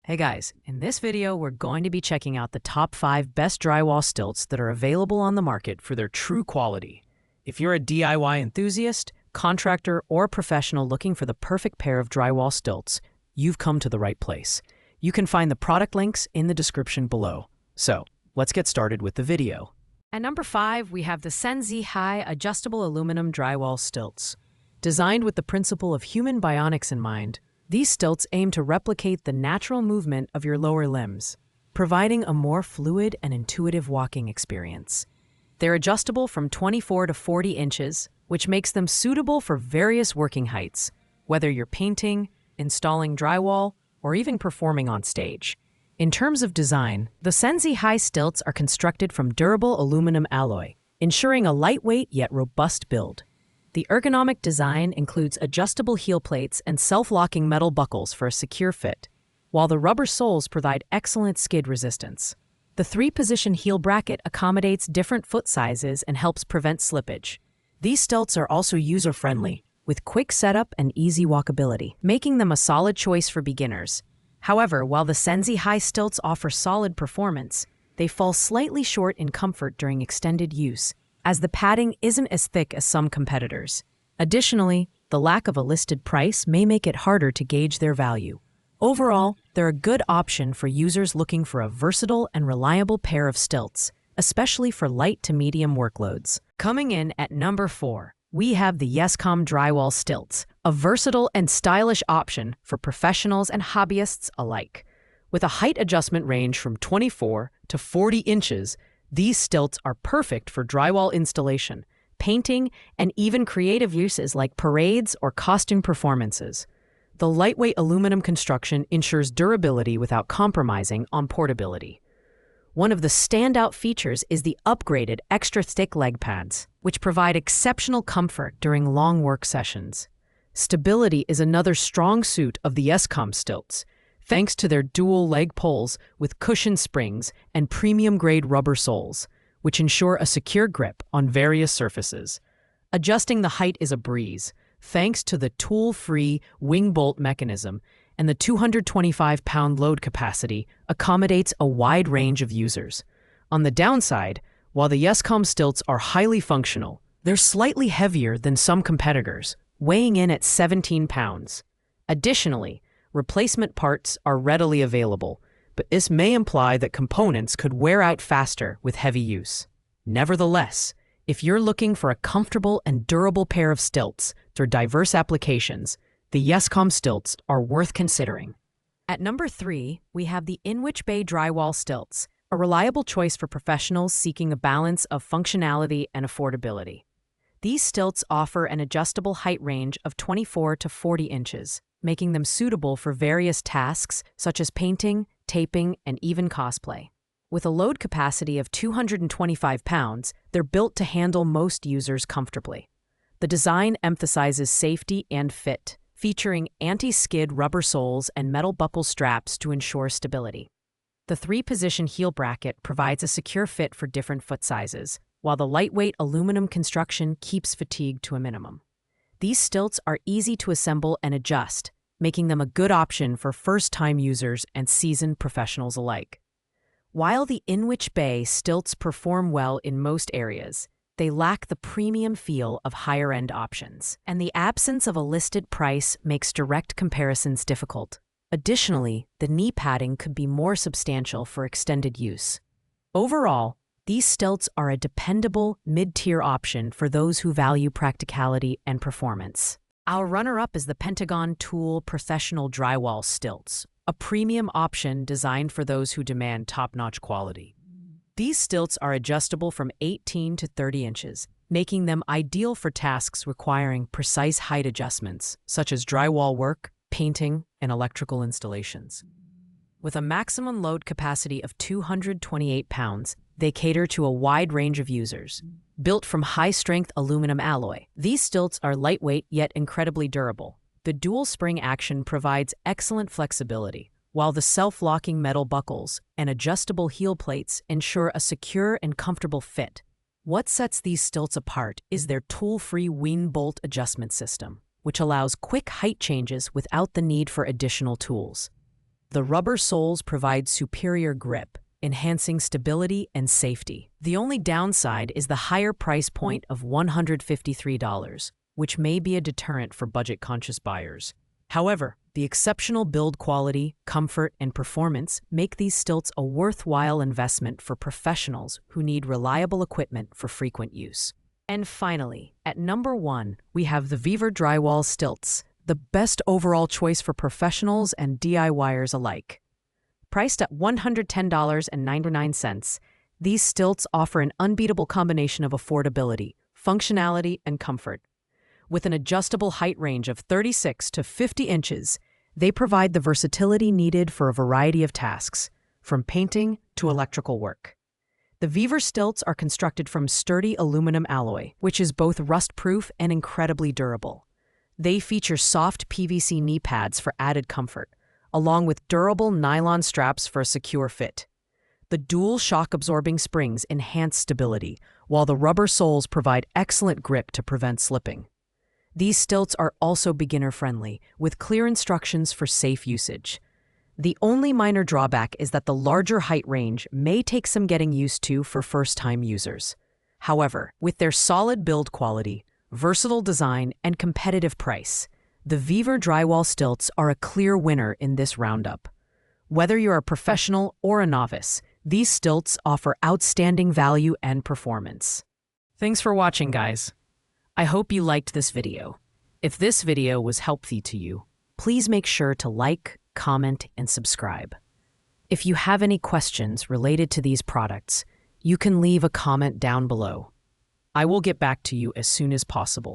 Hey guys, in this video, we're going to be checking out the top 5 best drywall stilts that are available on the market for their true quality. If you're a DIY enthusiast, contractor, or professional looking for the perfect pair of drywall stilts, you've come to the right place. You can find the product links in the description below. So, let's get started with the video. At number 5, we have the Senzi High Adjustable Aluminum Drywall Stilts. Designed with the principle of human bionics in mind, these stilts aim to replicate the natural movement of your lower limbs, providing a more fluid and intuitive walking experience. They're adjustable from 24 to 40 inches, which makes them suitable for various working heights, whether you're painting, installing drywall, or even performing on stage. In terms of design, the Senzi High stilts are constructed from durable aluminum alloy, ensuring a lightweight yet robust build. The ergonomic design includes adjustable heel plates and self-locking metal buckles for a secure fit, while the rubber soles provide excellent skid resistance. The 3-position heel bracket accommodates different foot sizes and helps prevent slippage. These stilts are also user-friendly, with quick setup and easy walkability, making them a solid choice for beginners. However, while the Senzi High stilts offer solid performance, they fall slightly short in comfort during extended use, as the padding isn't as thick as some competitors. Additionally, the lack of a listed price may make it harder to gauge their value. Overall, they're a good option for users looking for a versatile and reliable pair of stilts, especially for light to medium workloads. Coming in at number 4, we have the Yescom Drywall Stilts, a versatile and stylish option for professionals and hobbyists alike. With a height adjustment range from 24 to 40 inches, these stilts are perfect for drywall installation, painting, and even creative uses like parades or costume performances. The lightweight aluminum construction ensures durability without compromising on portability. One of the standout features is the upgraded extra-thick leg pads, which provide exceptional comfort during long work sessions. Stability is another strong suit of the Yescom stilts, thanks to their dual leg poles with cushion springs and premium-grade rubber soles, which ensure a secure grip on various surfaces. Adjusting the height is a breeze, thanks to the tool-free wing bolt mechanism, and the 225-pound load capacity accommodates a wide range of users. On the downside, while the Yescom stilts are highly functional, they're slightly heavier than some competitors, weighing in at 17 pounds. Additionally, replacement parts are readily available, but this may imply that components could wear out faster with heavy use. Nevertheless, if you're looking for a comfortable and durable pair of stilts for diverse applications, the Yescom stilts are worth considering. At number 3, we have the Inwich Bay Drywall Stilts, a reliable choice for professionals seeking a balance of functionality and affordability. These stilts offer an adjustable height range of 24 to 40 inches, making them suitable for various tasks such as painting, taping, and even cosplay. With a load capacity of 225 pounds, they're built to handle most users comfortably. The design emphasizes safety and fit, featuring anti-skid rubber soles and metal buckle straps to ensure stability. The 3-position heel bracket provides a secure fit for different foot sizes, while the lightweight aluminum construction keeps fatigue to a minimum. These stilts are easy to assemble and adjust, making them a good option for first-time users and seasoned professionals alike. While the Inwich Bay stilts perform well in most areas, they lack the premium feel of higher-end options, and the absence of a listed price makes direct comparisons difficult. Additionally, the knee padding could be more substantial for extended use. Overall, these stilts are a dependable, mid-tier option for those who value practicality and performance. Our runner-up is the Pentagon Tool Professional Drywall Stilts, a premium option designed for those who demand top-notch quality. These stilts are adjustable from 18 to 30 inches, making them ideal for tasks requiring precise height adjustments, such as drywall work, painting, and electrical installations. With a maximum load capacity of 228 pounds, they cater to a wide range of users. Built from high-strength aluminum alloy, these stilts are lightweight yet incredibly durable. The dual spring action provides excellent flexibility, while the self-locking metal buckles and adjustable heel plates ensure a secure and comfortable fit. What sets these stilts apart is their tool-free wing bolt adjustment system, which allows quick height changes without the need for additional tools. The rubber soles provide superior grip, enhancing stability and safety. The only downside is the higher price point of $153, which may be a deterrent for budget-conscious buyers. However, the exceptional build quality, comfort, and performance make these stilts a worthwhile investment for professionals who need reliable equipment for frequent use. And finally, at number 1, we have the Viver Drywall Stilts, the best overall choice for professionals and DIYers alike. Priced at $110.99, these stilts offer an unbeatable combination of affordability, functionality, and comfort. With an adjustable height range of 36 to 50 inches, they provide the versatility needed for a variety of tasks, from painting to electrical work. The Viver stilts are constructed from sturdy aluminum alloy, which is both rust-proof and incredibly durable. They feature soft PVC knee pads for added comfort, along with durable nylon straps for a secure fit. The dual shock-absorbing springs enhance stability, while the rubber soles provide excellent grip to prevent slipping. These stilts are also beginner-friendly, with clear instructions for safe usage. The only minor drawback is that the larger height range may take some getting used to for first-time users. However, with their solid build quality, versatile design, and competitive price, the Viver Drywall Stilts are a clear winner in this roundup. Whether you're a professional or a novice, these stilts offer outstanding value and performance. Thanks for watching, guys. I hope you liked this video. If this video was helpful to you, please make sure to like, comment, and subscribe. If you have any questions related to these products, you can leave a comment down below. I will get back to you as soon as possible.